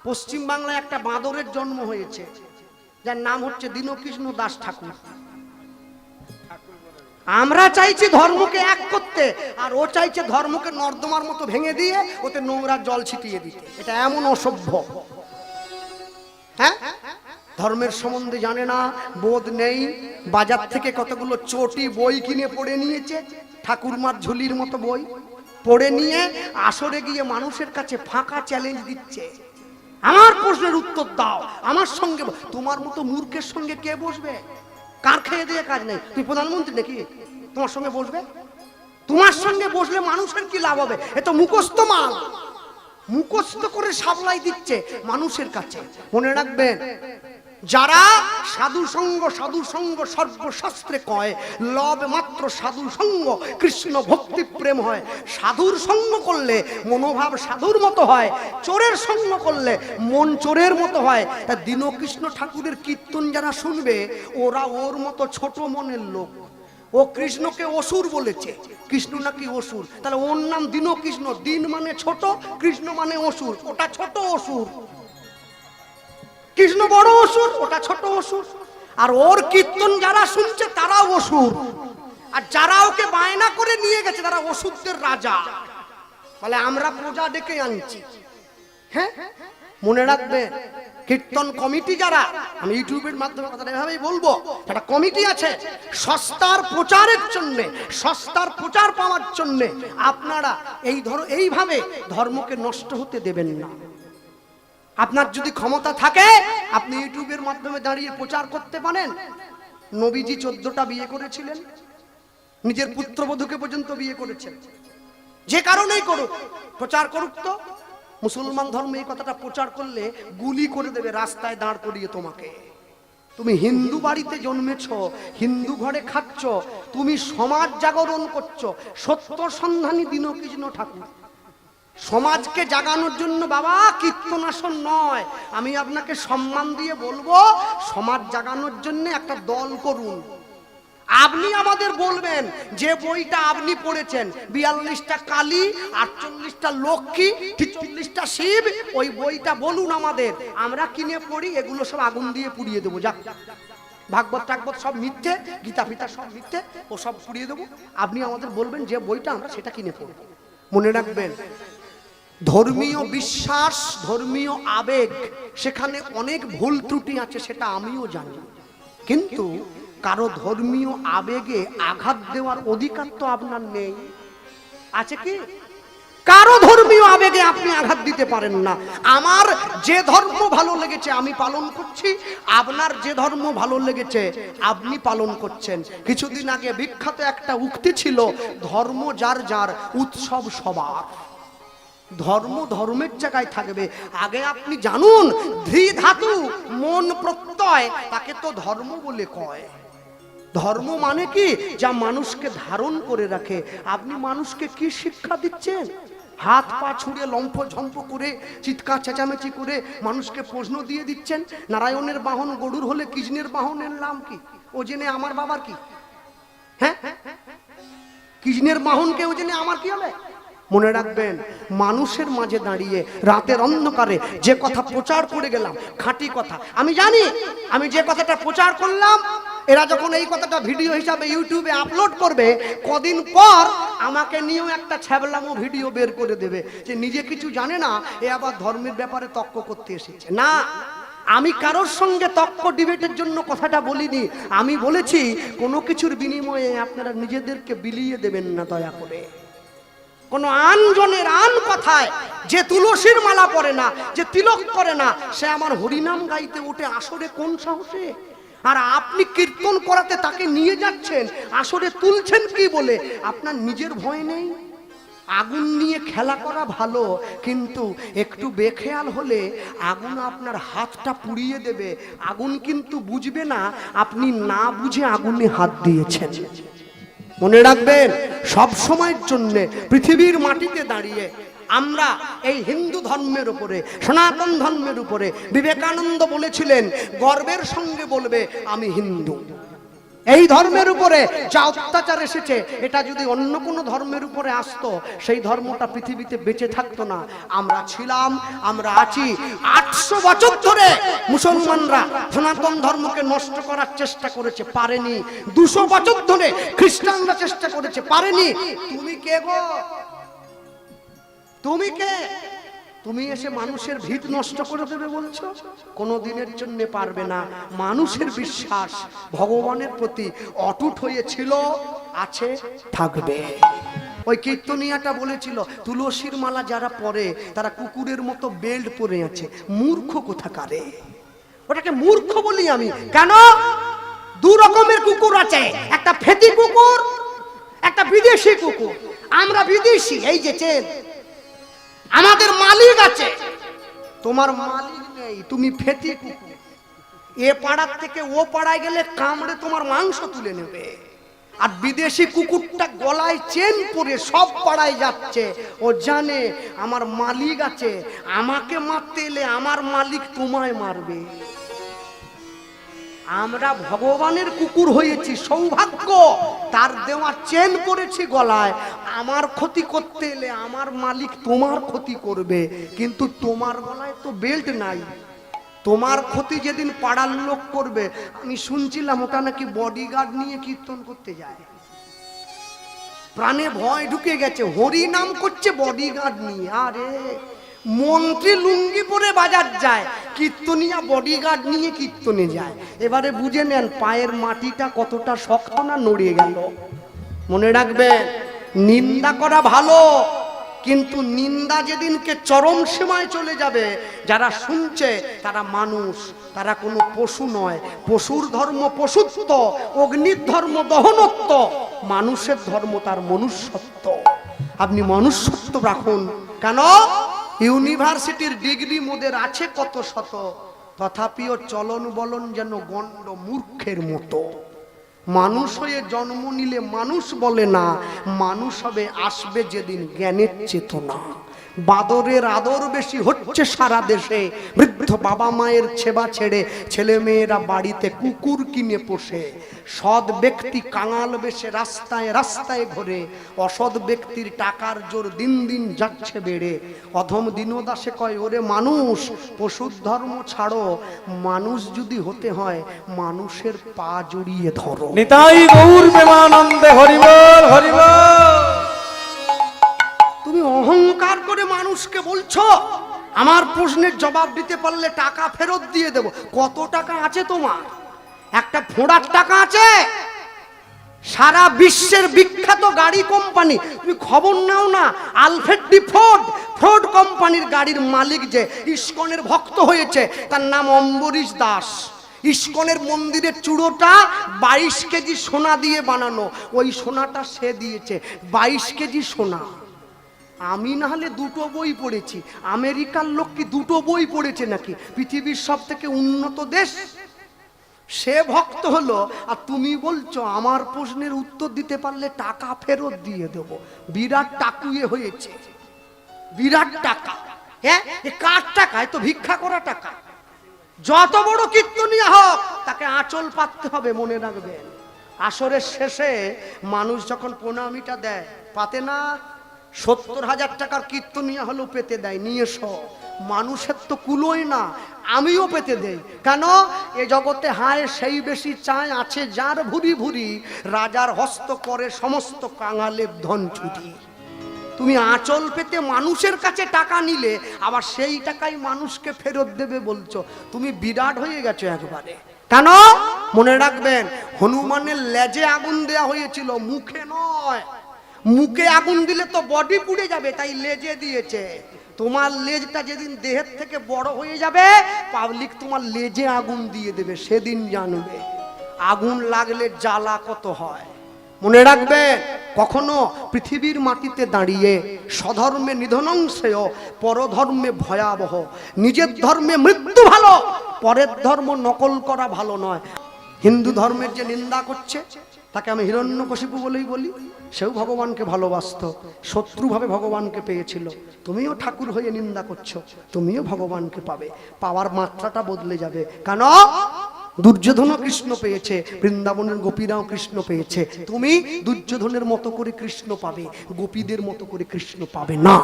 পশ্চিম বাংলায় একটা বাঁদরের জন্ম হয়েছে, যার নাম হচ্ছে দীনকৃষ্ণ দাস ঠাকুর। আমরা চাইছি ধর্মকে এক করতে, আর ও চাইছে ধর্মকে নর্দমার মতো ভেঙে দিয়ে ওতে নোংরা জল ছিটিয়ে দিতে। এটা এমন অসভ্য। হ্যাঁ, ধর্মের সম্বন্ধে জানে না, বোধ নেই। বাজার থেকে কতগুলো চটি বই কিনে পড়ে নিয়েছে, ঠাকুরমার ঝুলির মতো বই পড়ে নিয়ে আসরে গিয়ে মানুষের কাছে ফাঁকা চ্যালেঞ্জ দিচ্ছে, আমার প্রশ্নের উত্তর দাও, আমার সঙ্গে। তোমার মতো মূর্খের সঙ্গে কে বসবে? কার খেয়ে দিয়ে কাজ নেই? তুই প্রধানমন্ত্রী নাকি তোমার সঙ্গে বসবে? তোমার সঙ্গে বসলে মানুষের কি লাভ হবে? এ তো মুখস্থ মাল, মুখস্থ করে সাপ্লাই দিচ্ছে মানুষের কাছে। মনে রাখবেন, যারা সাধু সঙ্গ সর্বশাস্ত্রে কয়, লব মাত্র সাধু সঙ্গ কৃষ্ণ ভক্তি প্রেম হয়। সাধুর সঙ্গ করলে মনোভাব সাধুর মতো হয়, চোরের সঙ্গ করলে মন চোরের মতো হয়। তা দীনকৃষ্ণ ঠাকুরের কীর্তন যারা শুনবে, ওরা ওর মতো ছোট মনের লোক। ও কৃষ্ণকে অসুর বলেছে, কৃষ্ণ নাকি অসুর, তাহলে ওর নাম দীনকৃষ্ণ। দিন মানে ছোট, কৃষ্ণ মানে অসুর, ওটা ছোট অসুর। কৃষ্ণ বড় অসুর, ওটা ছোট অসুর। আর ওর কীর্তন যারা শুনছে তারাও অসুর, আর যারা ওকে বায়না করে নিয়ে গেছে তারা অসুরদের রাজা। বলে আমরা প্রজা ডেকে আনছি। হ্যাঁ, মনে রাখবে, কীর্তন কমিটি যারা, আমি ইউটিউবের মাধ্যমে কথাটা এভাবেই বলবো, একটা কমিটি আছে সস্তার প্রচারের জন্য, সস্তার প্রচার পাওয়ার জন্য আপনারা এইভাবে ধর্মকে নষ্ট হতে দেবেন না। আপনার যদি ক্ষমতা থাকে, আপনি ইউটিউবের মাধ্যমে দাঁড়িয়ে প্রচার করতে পারেন। নবীজি 14টা বিয়ে করেছিলেন, নিজের পুত্রবধূকে পর্যন্ত বিয়ে করেছেন। যে কারণেই করুক, প্রচার করুক। তো মুসলমান ধর্মে এই কথাটা প্রচার করলে গুলি করে দেবে রাস্তায় দাঁড় করিয়ে তোমাকে। তুমি হিন্দু বাড়িতে জন্মেছ, হিন্দু ঘরে খাচ্ছ, তুমি সমাজ জাগরণ করছো। সত্য সন্ধানী দীনকৃষ্ণ ঠাকুর সমাজকে জাগানোর জন্য বাবা কীর্তনাসন নয়। আমি আপনাকে সম্মান দিয়ে বলবো, সমাজ জাগানোর জন্য একটা দল করুন। আপনি আমাদের বলবেন যে বইটা আপনি পড়েছেন, 42টা কালী, 48টা লক্ষ্মী, 43টা শিব, ওই বইটা বলুন আমাদের, আমরা কিনে পড়ি। এগুলো সব আগুন দিয়ে পুড়িয়ে দেবো। যাক, ভাগবত টাগবত সব মিথ্যে, গীতা ফিতা সব মিথ্যে, ও সব পুড়িয়ে দেবো। আপনি আমাদের বলবেন যে বইটা, আমরা সেটা কিনে পড়ব। মনে রাখবেন, ধর্মীয় বিশ্বাস, ধর্মীয় আবেগ, সেখানে অনেক ভুল ত্রুটি আছে, সেটা আমিও জানি। কিন্তু কারো ধর্মীয় আবেগে আঘাত দেওয়ার অধিকার তো আপনার নেই, আছে কি? কারো ধর্মীয় আবেগে আপনি আঘাত দিতে পারেন না। আমার যে ধর্ম ভালো লেগেছে আমি পালন করছি, আপনার যে ধর্ম ভালো লেগেছে আপনি পালন করছেন। কিছুদিন আগে বিখ্যাত একটা উক্তি ছিল, ধর্ম যার যার, উৎসব সবার। ধর্ম ধর্মের জায়গায় থাকবে। আগে আপনি জানুন, ধৃ ধাতু মন প্রত্যয়, তাকে তো ধর্ম বলে কয়। ধর্ম মানে কি? যা মানুষকে ধারণ করে রাখে। আপনি মানুষকে কি শিক্ষা দিচ্ছেন? হাত পা ছুড়ে লম্ফ ঝম্প করে, চিৎকার চেঁচামেচি করে মানুষকে প্রশ্ন দিয়ে দিচ্ছেন। নারায়ণের বাহন গরুর হলে কৃষ্ণের বাহনের নাম কি? ও জেনে আমার বাবার কি? হ্যাঁ, কৃষ্ণের বাহনকে ও জেনে আমার কি হবে? মনে রাখবেন, মানুষের মাঝে দাঁড়িয়ে রাতের অন্ধকারে যে কথা প্রচার করে গেলাম, খাঁটি কথা। আমি জানি, আমি যে কথাটা প্রচার করলাম, এরা যখন এই কথাটা ভিডিও হিসাবে ইউটিউবে আপলোড করবে, কদিন পর আমাকে নিয়েও একটা ছ্যাবলামো ভিডিও বের করে দেবে যে নিজে কিছু জানে না, এ আবার ধর্মের ব্যাপারে তর্ক করতে এসেছে। না, আমি কারোর সঙ্গে তর্ক ডিবেটের জন্য কথাটা বলিনি। আমি বলেছি, কোনো কিছুর বিনিময়ে আপনারা নিজেদেরকে বিলিয়ে দেবেন না দয়া করে। কোন আনজনের আন কথায়, যে তুলসীর মালা পরে না, যে তিলক করে না, সে আমার হরিনাম গাইতে ওঠে আসরে কোন সাহসে? আর আপনি কীর্তন করাতে তাকে নিয়ে যাচ্ছেন, আসরে তুলছেন কি বলে? আপনার নিজের ভয় নেই? আগুন নিয়ে খেলা করা ভালো, কিন্তু একটু বেখেয়াল হলে আগুন আপনার হাতটা পুড়িয়ে দেবে। আগুন কিন্তু বুঝবে না আপনি না বুঝে আগুনে হাত দিয়েছেন। মনে রাখবেন, সব সময়ের জন্য পৃথিবীর মাটিতে দাঁড়িয়ে আমরা এই হিন্দু ধর্মের উপরে, সনাতন ধর্মের উপরে, বিবেকানন্দ বলেছিলেন, গর্বের সঙ্গে বলবে আমি হিন্দু। এই ধর্মের উপরে যা অত্যাচার এসেছে, এটা যদি অন্য কোনো ধর্মের উপরে আসতো, সেই ধর্মটা পৃথিবীতে বেঁচে থাকতো না। আমরা ছিলাম, আমরা আছি। 800 বছর ধরে মুসলমানরা সনাতন ধর্মকে নষ্ট করার চেষ্টা করেছে, পারেনি। 200 বছর ধরে খ্রিস্টানরা চেষ্টা করেছে, পারেনি। তুমি কে গো? তুমি কে? তুমি এসে মানুষের ভিত নষ্ট করে দেবে বলছো? কোনো দিনের জন্য পারবে না। মানুষের বিশ্বাস ভগবানের প্রতি অটুট হয়েছিল, আছে, থাকবে। ওই কীর্তনিয়াটা বলেছিল, তুলসীর মালা যারা পরে তারা কুকুরের মতো বেল্ট পরে আছে। মূর্খ কোথাকারে! ওটাকে মূর্খ বলি আমি। কেন? 2 রকমের কুকুর আছে, একটা ফেতি কুকুর, একটা বিদেশি কুকুর। আমরা বিদেশি, এই যে চেন, আমাদের মালিক আছে, তোমার মালিক নেই, তুমি ফেতি কুকুর। এ পাড়ার থেকে ও পাড়ায় গেলে কামড়ে তোমার মাংস তুলে নেবে। আর বিদেশি কুকুরটা গলায় চেন পরে সব পাড়ায় যাচ্ছে, ও জানে আমার মালিক আছে, আমাকে মারতে এলে আমার মালিক তোমায় মারবে। আমরা ভগবানের কুকুর হয়েছি, সৌভাগ্য। তার দেওয়া চেন পরেছি গলায়, আমার ক্ষতি করতে এলে আমার মালিক তোমার ক্ষতি করবে। কিন্তু তোমার গলায় তো বেল্ট নাই, তোমার ক্ষতি যেদিন পাড়ার লোক করবে। আমি শুনছিলাম ওটা নাকি বডিগার্ড নিয়ে কীর্তন করতে যায়, প্রাণে ভয় ঢুকে গেছে, হরি নাম করছে বডিগার্ড নিয়ে। আরে মন্ত্রী লুঙ্গি পরে বাজার যায়, কীর্তনিয়া বডিগার্ড নিয়ে কীর্তনে যায়। এবারে বুঝে নেন পায়ের মাটিটা কতটা শক্ত না নড়িয়ে গেল। মনে রাখবেন, নিন্দা করা ভালো, কিন্তু নিন্দা যেদিনকে চরম সীমায় চলে যাবে, যারা শুনছে তারা মানুষ, তারা কোনো পশু নয়। পশুর ধর্ম পশুত্ব, অগ্নির ধর্ম দহনত্ব, মানুষের ধর্ম তার মনুষ্যত্ব। আপনি মনুষ্যত্ব রাখুন। কেন? ইউনিভার্সিটির ডিগ্রি মোদের আছে কত শত, তথাপিও চলন বলন যেন গণ্ড মূর্খের মতো। মানুষ হয়ে জন্ম নিলে মানুষ বলে না, মানুষ হবে আসবে যেদিন জ্ঞানের চেতনা। বাদরের আদর বেশি হচ্ছে সারা দেশে, বৃদ্ধ বাবা মায়ের সেবা ছেড়ে ছেলে মেয়েরা বাড়িতে কুকুর কিনে পোষে। সৎ ব্যক্তি কাঙাল বেশে রাস্তায় রাস্তায় ঘোরে, অসৎ ব্যক্তির টাকার জোর দিন দিন যাচ্ছে বেড়ে। অধম দীনদাসে কয়, ওরে মানুষ পশুর ধর্ম ছাড়ো, মানুষ যদি হতে হয় মানুষের পা জড়িয়ে ধরো। নিতাই গৌর প্রেমানন্দে হরি বল হরি বল। তুমি অহংকার করে মানুষকে বলছো আমার প্রশ্নের জবাব দিতে পারলে টাকা ফেরত দিয়ে দেব। কত টাকা আছে তোমার? একটা ফোঁড়ার টাকা আছে? সারা বিশ্বের বিখ্যাত গাড়ি কোম্পানি, তুমি খবর নাও না? আলফ্রেড ডি ফোর্ড কোম্পানির গাড়ির মালিক যে ইস্কনের ভক্ত হয়েছে, তার নাম অম্বরীশ দাস। ইস্কনের মন্দিরের চূড়োটা 22 কেজি সোনা দিয়ে বানানো, ওই সোনাটা সে দিয়েছে, 22 কেজি সোনা। আমি না হলে 2টো বই পড়েছি, আমেরিকার লোক কি 2টো বই পড়েছে নাকি? পৃথিবীর সব থেকে উন্নত দেশ, সে ভক্ত হলো, আর তুমি বলছো আমার প্রশ্নের উত্তর দিতে পারলে টাকা ফেরত দিয়ে দেব। বিরাট টাকুয়ে হয়েছে, বিরাট টাকা। হ্যাঁ, এ কার টাকা? এ তো ভিক্ষা করা টাকা। যত বড় কীর্তনিয়া হোক তাকে আঁচল পাততে হবে, মনে রাখবেন। আসরের শেষে মানুষ যখন প্রণামীটা দেয়, পাতে না? 70,000 টাকার কীর্তনিয়া হলেও পেতে দেয়, নিয়ে এসো। মানুষের তো কুলোই না, আমিও পেতে দেই। কেন? এ জগতে হায় সেই বেশি চায়, আছে যার ভুরি ভুরি, রাজার হস্ত করে সমস্ত কাঙালের ধন চুরি। তুমি আঁচল পেতে মানুষের কাছে টাকা নিলে, আবার সেই টাকাই মানুষকে ফেরত দেবে বলছো, তুমি বিরাট হয়ে গেছো একবারে। কেন? মনে রাখবেন, হনুমানের লেজে আগুন দেয়া হয়েছিল, মুখে নয়। মুখে আগুন দিলে তো বডি পুড়ে যাবে, তাই লেজে দিয়েছে। তোমার লেজটা যেদিন দেহের থেকে বড় হয়ে যাবে, পাবলিক তোমার লেজে আগুন দিয়ে দেবে, সেদিন জানবে আগুন লাগলে জ্বালা কত হয়। মনে রাখবে, কখনো পৃথিবীর মাটিতে দাঁড়িয়ে স্বধর্মে নিধনংশেয় পরধর্মে ভয়াবহ। নিজের ধর্মে মৃত্যু ভালো, পরের ধর্ম নকল করা ভালো নয়। হিন্দু ধর্মের যে নিন্দা করছে তাকে আমি হিরণ্যকশিপু বলেই বলি, সেও ভগবানকে ভালোবাসতো, শত্রুভাবে ভগবানকে পেয়েছিল। তুমিও ঠাকুর হয়ে নিন্দা করছো, তুমিও ভগবানকে পাবে, পাওয়ার মাত্রাটা বদলে যাবে। কেন? দুর্যোধনও কৃষ্ণ পেয়েছে, বৃন্দাবনের গোপীরাও কৃষ্ণ পেয়েছে। তুমি দুর্যোধনের মতো করে কৃষ্ণ পাবে, গোপীদের মতো করে কৃষ্ণ পাবে না।